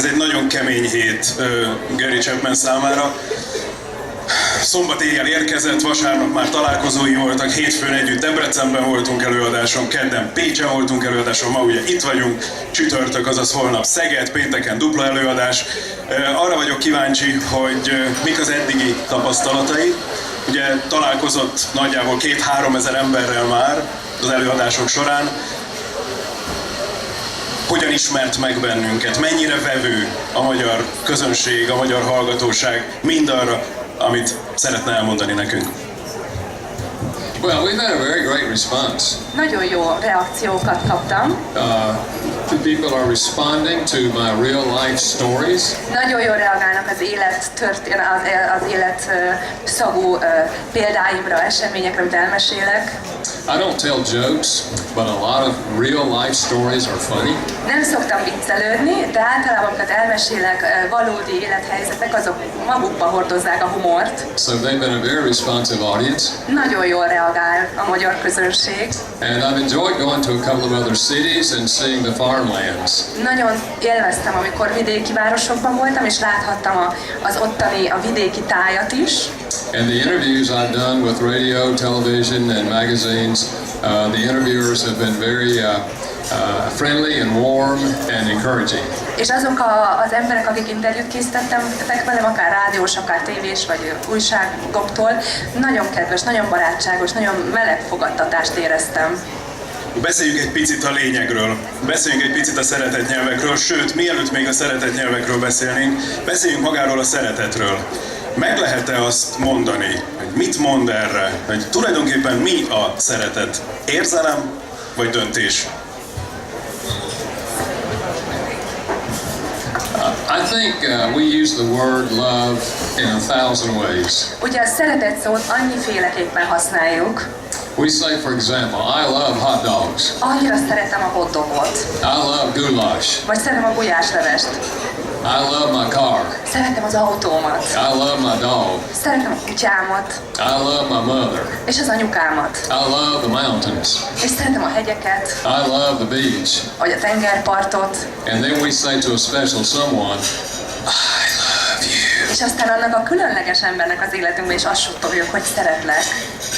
Ez egy nagyon kemény hét Gary Chapman számára. Szombat éjjel érkezett, vasárnap már találkozói voltak, hétfőn együtt Debrecenben voltunk előadáson, kedden Pécsen voltunk előadáson, ma ugye itt vagyunk, csütörtök, azaz holnap Szeged, pénteken dupla előadás. Arra vagyok kíváncsi, hogy mik az eddigi tapasztalatai. Ugye találkozott nagyjából 2-3 ezer emberrel már az előadások során. Hogyan ismert meg bennünket, mennyire vevő a magyar közönség, a magyar hallgatóság mindarra, amit szeretne elmondani nekünk? Well, we've had a very great response. Nagyon jó reakciókat kaptam. People are responding to my real life stories. Nagyon jól reagálnak az élet szagú példáimra, eseményekre, amit elmesélek. I don't tell jokes, but a lot of real life stories are funny. Nem szoktam viccelődni, de általában, amiket elmesélek, valódi élethelyzetek, azok magukba hordozzák a humort. So they've been a very responsive audience. Nagyon jól reagál a magyar közönség. And I've enjoyed going to a couple of other cities and seeing the farmlands. Nagyon élveztem, amikor vidéki városokban voltam, és láthattam az ottani, a vidéki tájat is. And the interviews I've done with radio, television, and magazines, the interviewers have been very friendly and warm and encouraging. És azok az emberek, akik interjút készítettek velem, akár rádiós, akár tévés, vagy újságoktól, nagyon kedves, nagyon barátságos, nagyon meleg fogadtatást éreztem. Beszéljünk egy picit a lényegről, beszéljünk egy picit a szeretetnyelvekről, sőt, mielőtt még a szeretetnyelvekről beszélnénk, beszéljünk magáról a szeretetről. Meg lehet-e azt mondani, hogy mit mond erre, hogy tulajdonképpen mi a szeretet? Érzelem vagy döntés? I think we use the word love in 1000 ways. Ugye a szeretet szót annyiféleképpen használjuk. We say, for example, I love hot dogs. Annyira szeretem a hotdogot. I love goulash. Vagy szeretem a gulyáslevest. I love my car. Szeretem az autómat. I love my dog. Szeretem a kutyámat. I love my mother. És az anyukámat. I love the mountains. És szeretem a hegyeket. I love the beach. Vagy a tengerpartot. And then we say to a special someone, I love you. És aztán annak a különleges embernek az életünkben is azt suttogjuk, hogy szeretlek.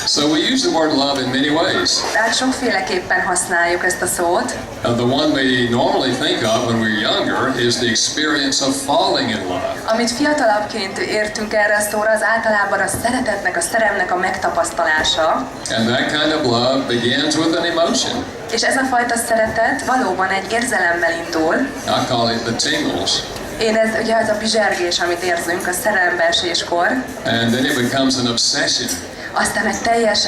So we use the word love in many ways. Tehát sokféleképpen használjuk ezt a szót. The one we normally think of when we're younger is the experience of falling in love. Amit fiatalabbként értünk erre a szóra, az általában a szeretetnek, a szerelmnek a megtapasztalása. And that kind of love begins with an emotion. És ez a fajta szeretet valóban egy érzelemmel indul. I call it the tingles. Ugye ez a bizsergés, amit érzünk a szerelembeeséskor. And then it becomes an obsession. Aztán egy teljes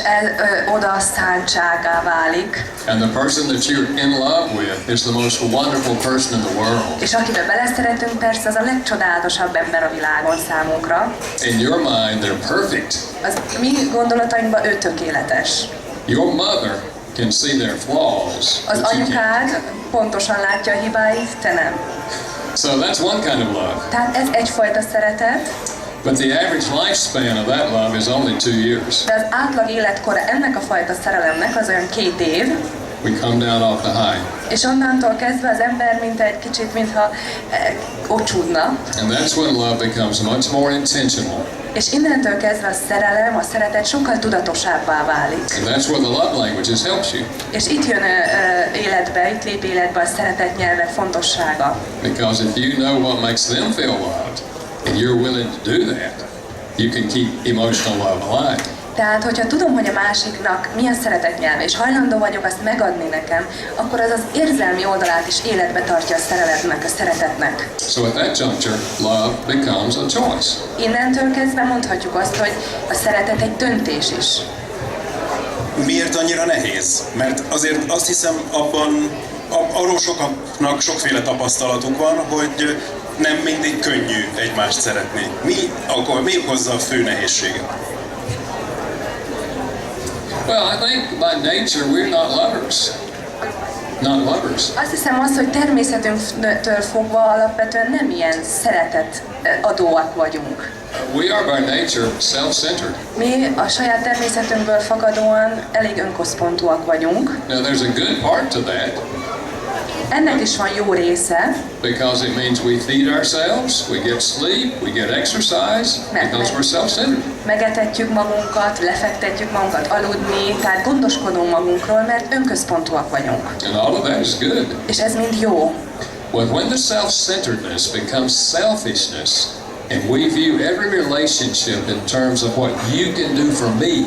odaszántsággá válik. And the person that you're in love with is the most wonderful person in the world. És akiben beleszeretünk, persze az a legcsodálatosabb ember a világon számunkra. In your mind, they're perfect. Az mi gondolatainkban ő tökéletes. Your mother can see their flaws. Az anyukád pontosan látja a hibáit, te nem. So that's one kind of love. Tehát ez egyfajta szeretet. But the average lifespan of that love is only 2 years. De az átlag életkora ennek a fajta szerelemnek az olyan 2 év. We come down off the high. És onnantól kezdve az ember egy kicsit, mintha ocsúdna. And that's when love becomes much more intentional. És innentől kezdve a szerelem, a szeretet sokkal tudatosabbá válik. And that's where the love languages helps you. És itt jön életbe, itt lép életbe a szeretet nyelve fontossága. Because if you know what makes them feel loved, and you're willing to do that, you can keep emotional love alive. Tehát, hogyha tudom, hogy a másiknak milyen szeretetnyelve, és hajlandó vagyok azt megadni nekem, akkor az az érzelmi oldalát is életbe tartja a szerelemnek, a szeretetnek. So at that juncture, love becomes a choice. Innentől kezdve mondhatjuk azt, hogy a szeretet egy döntés is. Miért annyira nehéz? Mert azért azt hiszem, arról sokaknak sokféle tapasztalatuk van, hogy nem mindig könnyű egymást szeretni. Mi okozza a fő nehézséget? Well, I think by nature we're not lovers. Not lovers. Azt hiszem az, hogy természetünktől fogva alapvetően nem ilyen szeretet adóak vagyunk. We are by nature self-centered. Mi a saját természetünkből fakadóan elég önközpontúak vagyunk. Now there's a good part to that. Ennek is van jó része, because it means we feed ourselves, we get sleep, we get exercise, because we're self-centered. megetetjük magunkat, lefektetjük magunkat aludni, tehát gondoskodunk magunkról, mert önközpontúak vagyunk. And all of that is good. És ez mind jó. But when the self-centeredness becomes selfishness, and we view every relationship in terms of what you can do for me,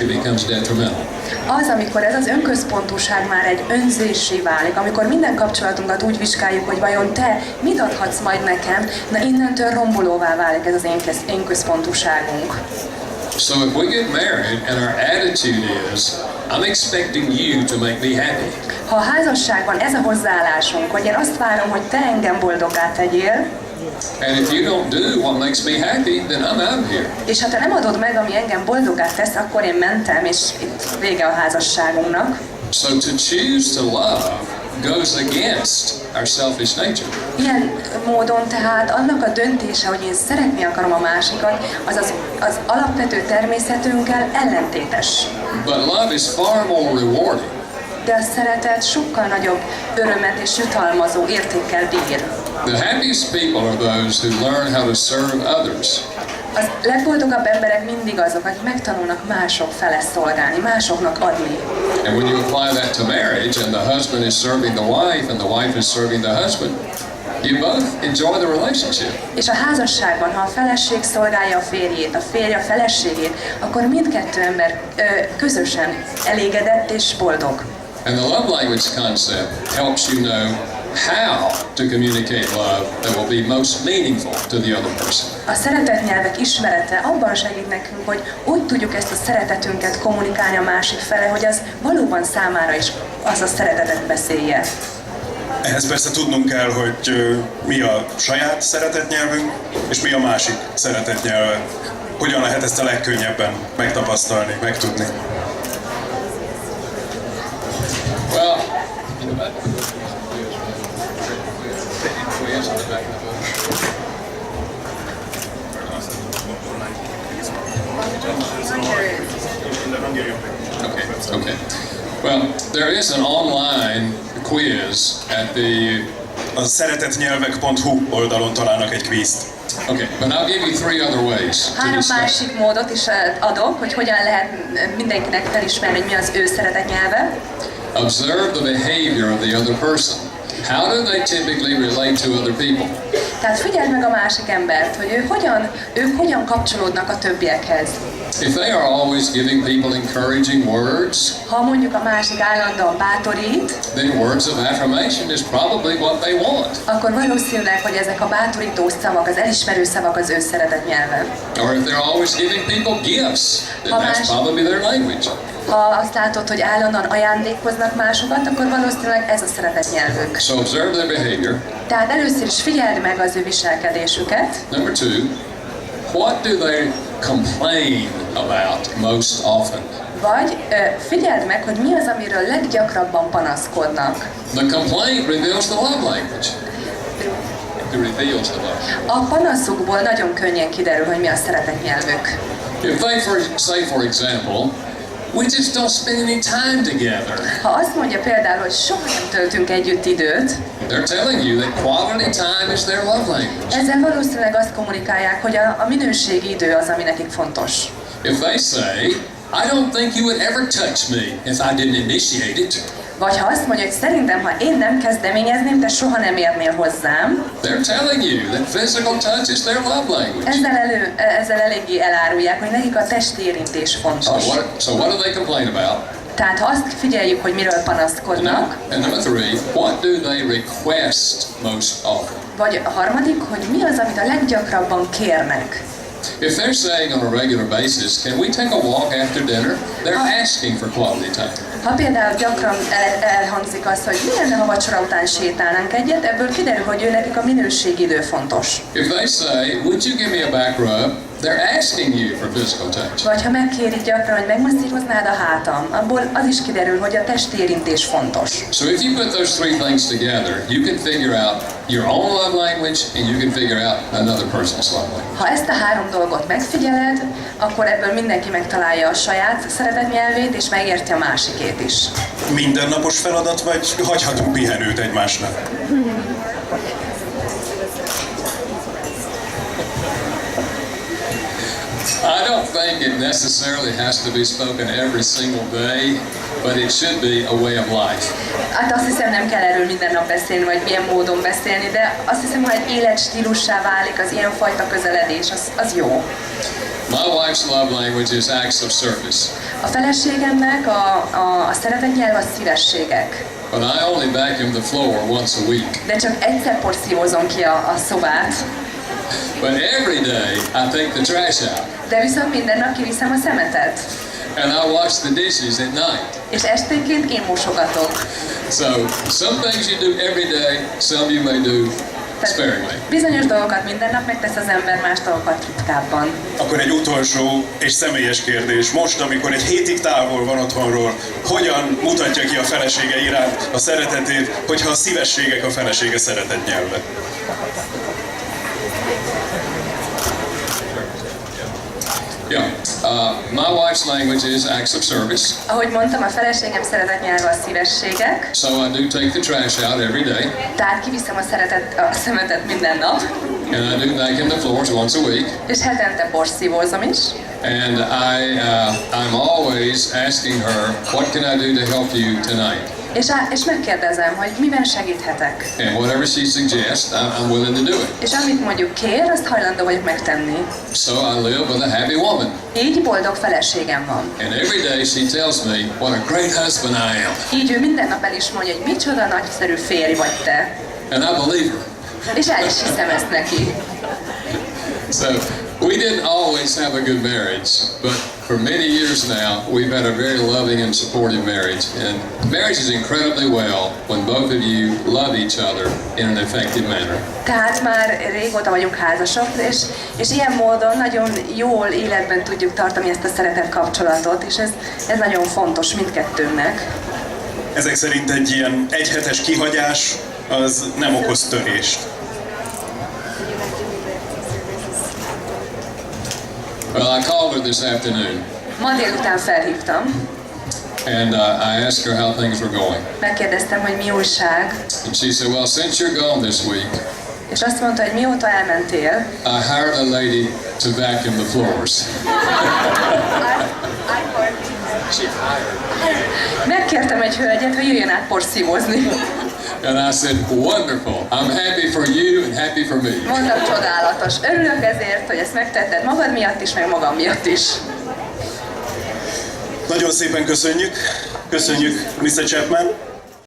it becomes detrimental. Az, amikor ez az önközpontúság már egy önzésé válik, amikor minden kapcsolatunkat úgy vizsgáljuk, hogy vajon te mit adhatsz majd nekem, na innentől rombolóvá válik ez az én központúságunk. So if we get married and our attitude is, I'm expecting you to make me happy. Ha a házasságban ez a hozzáállásunk, hogy én azt várom, hogy te engem boldoggá tegyél, And if you don't do what makes me happy, then I'm out of here. és ha te nem adod meg, ami engem boldoggá tesz, akkor én mentem, és itt vége a házasságunknak. So to choose to love goes against our selfish nature. Ilyen módon tehát annak a döntése, hogy én szeretni akarom a másikat, az alapvető természetünkkel ellentétes. But love is far more rewarding. De a szeretet sokkal nagyobb örömet és jutalmazó értékkel bír. The happiest people are those who learn how to serve others. Az legboldogabb emberek mindig azok, akik megtanulnak mások fele szolgálni, másoknak adni. And when you apply that to marriage and the husband is serving the wife and the wife is serving the husband, you both enjoy the relationship. És a házasságban, ha a feleség szolgálja a férjét, a férj a feleségét, akkor mindkettő ember közösen elégedett és boldog. And the love language concept helps you know how to communicate love that will be most meaningful to the other person. A szeretetnyelvek ismerete abban segít nekünk, hogy úgy tudjuk ezt a szeretetünket kommunikálni a másik fele, hogy az valóban számára is az a szeretetet beszélje. Ehhez persze tudnunk kell, hogy mi a saját szeretetnyelvünk, és mi a másik szeretetnyelve. Hogyan lehet ezt a legkönnyebben megtapasztalni, megtudni? Well, okay. Well, there is an online quiz at the. A szeretetnyelvek.hu oldalon találnak egy kvízt. Okay, but I'll give you three other ways to Három discuss. másik módot is adok, hogy hogyan lehet mindenkinek felismerni, hogy mi az ő szeretetnyelve. Observe the behavior of the other person. How do they typically relate to other people? Tehát figyeld meg a másik embert, hogy ők hogyan kapcsolódnak a többiekhez. If they are always giving people encouraging words, Ha mondjuk a másik állandóan bátorít, then words of affirmation is probably what they want. akkor valószínűleg, hogy ezek a bátorító szavak, az elismerő szavak az ő szeretetnyelve. Or if they're always giving people gifts, then that's probably their language. Ha azt látod, hogy állandóan ajándékoznak másokat, akkor valószínűleg ez a szeretetnyelvük. So observe their behavior. Tehát először is figyeld meg az ő viselkedésüket. Number two, what do they complain about most often? Vagy figyeld meg, hogy mi az, amiről leggyakrabban panaszkodnak. The complaint reveals the love language. It reveals the love. A panaszukból nagyon könnyen kiderül, hogy mi a szeretetnyelvük. If they say, for example, we just don't spend any time together. Ha azt mondja például, hogy soha nem töltünk együtt időt, They're telling you that quality time is their love language. ezzel valószínűleg azt kommunikálják, hogy a minőségi idő az, ami nekik fontos. If they say, I don't think you would ever touch me if I didn't initiate it. Vagy ha azt mondja, hogy szerintem, ha én nem kezdeményezném, te soha nem érnél hozzám, They're telling you that physical touch is their love language. ezzel eléggé elárulják, hogy nekik a testi érintés fontos. So what do they complain about? Tehát ha azt figyeljük, hogy miről panaszkodnak, And number three, what do they request most often? vagy a harmadik, hogy mi az, amit a leggyakrabban kérnek. If they're saying on a regular basis, can we take a walk after dinner? They're asking for quality time. Ha például gyakran elhangzik az, hogy mi lenne, ha vacsora után sétálnánk egyet, ebből kiderül, hogy ő nekik a minőségi idő fontos. If they say, would you give me a back rub? they're asking you for physical touch. Vagy ha megkérik gyakran, hogy megmasszíroznád a hátam, abból az is kiderül, hogy a testérintés fontos. So if you put those three things together, you can figure out your own love language and you can figure out another person's love language. Ha ezt a három dolgot megfigyeled, akkor ebből mindenki megtalálja a saját szeretetnyelvét, és megérti a másikét is. Mindennapos feladat, vagy hagyhatunk pihenőt egymásnak? I don't think it necessarily has to be spoken every single day, but it should be a way of life. Hát azt hiszem, nem kell erről minden nap beszélni, vagy milyen módon beszélni, de azt hiszem, ha egy életstílussá válik az ilyenfajta közeledés, az jó. My wife's love language is acts of service. A feleségemnek a szeretetnyelv a szívességek. But I only vacuum the floor once a week. De csak egyszer porszívózom ki a szobát. But every day I take the trash out. De viszont minden nap kiviszem a szemetet. And I wash the dishes at night. És esténként én mosogatok. So some things you do every day, some you may do sparingly. Bizonyos dolgokat minden nap megtesz az ember, más dolgokat ritkábban. Akkor egy utolsó és személyes kérdés. Most, amikor egy hétig távol van otthonról, hogyan mutatja ki a felesége iránt a szeretetét, hogyha a szívességek a felesége szeretetnyelve? Yeah. My wife's language is acts of service. Ahogy mondtam, a feleségem szeretetnyelve a szívességek. So I do take the trash out every day. Tehát kiviszem a szemetet minden nap. And I do vacuum the floors once a week. És hetente porszívózom is. And I'm always asking her, what can I do to help you tonight? És megkérdezem, hogy miben segíthetek. And whatever she suggests, I'm willing to do it. És amit mondjuk kér, azt hajlandó vagyok megtenni. So I live with a happy woman. Így boldog feleségem van. And every day she tells me what a great husband I am. Így ő minden nap el is mondja, hogy micsoda nagyszerű férj vagy te. And I believe her. És el is hiszem ezt neki. So we didn't always have a good marriage, but for many years now we've had a very loving and supportive marriage. And marriage is incredibly well when both of you love each other in an effective manner. Tehát már régóta vagyunk házasok, és ilyen módon nagyon jól életben tudjuk tartani ezt a szeretet kapcsolatot, és ez nagyon fontos mindkettőnknek. Ezek szerint egy ilyen egyhetes kihagyás az nem okoz törést. Well, I called her this afternoon. Ma délután felhívtam, And I asked her how things were going. megkérdeztem, hogy mi újság, And she said, well, since you're gone this week, és azt mondta, hogy mióta elmentél, I hired a lady to vacuum the floors. megkértem egy hölgyet, hogy jöjjön át porszívózni. And I said, wonderful. I'm happy for you and happy for me. Mondtam, csodálatos. Örülök ezért, hogy ezt megtetted magad miatt is, meg magam miatt is. Nagyon szépen köszönjük. Köszönjük, Mr. Chapman.